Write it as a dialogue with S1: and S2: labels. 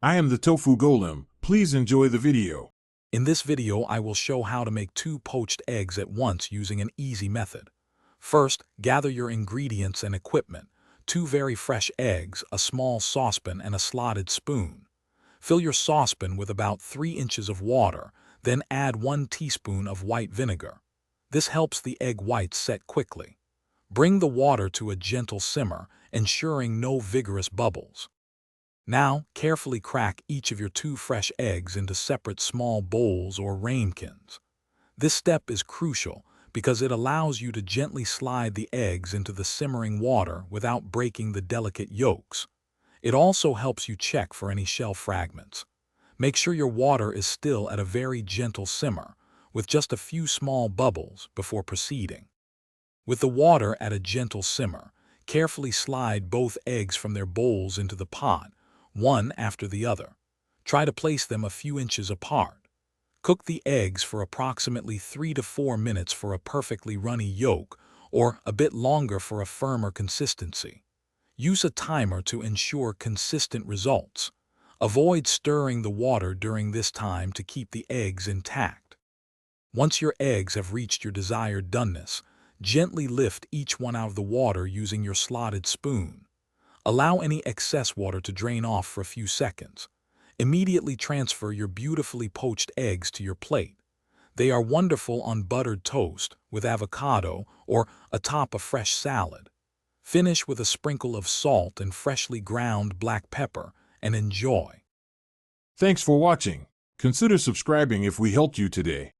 S1: I am the Tofu Golem. Please enjoy the video.
S2: In this video, I will show how to make 2 poached eggs at once using an easy method. First, gather your ingredients and equipment: 2 very fresh eggs, a small saucepan, and a slotted spoon. Fill your saucepan with about 3 inches of water, then add 1 teaspoon of white vinegar. This helps the egg whites set quickly. Bring the water to a gentle simmer, ensuring no vigorous bubbles. Now, carefully crack each of your 2 fresh eggs into separate small bowls or ramekins. This step is crucial because it allows you to gently slide the eggs into the simmering water without breaking the delicate yolks. It also helps you check for any shell fragments. Make sure your water is still at a very gentle simmer, with just a few small bubbles before proceeding. With the water at a gentle simmer, carefully slide both eggs from their bowls into the pot, one after the other. Try to place them a few inches apart. Cook the eggs for approximately 3 to 4 minutes for a perfectly runny yolk, or a bit longer for a firmer consistency. Use a timer to ensure consistent results. Avoid stirring the water during this time to keep the eggs intact. Once your eggs have reached your desired doneness, gently lift each one out of the water using your slotted spoon. Allow any excess water to drain off for a few seconds. Immediately transfer your beautifully poached eggs to your plate. They are wonderful on buttered toast, with avocado, or atop a fresh salad. Finish with a sprinkle of salt and freshly ground black pepper, and enjoy.
S1: Thanks for watching. Consider subscribing if we helped you today.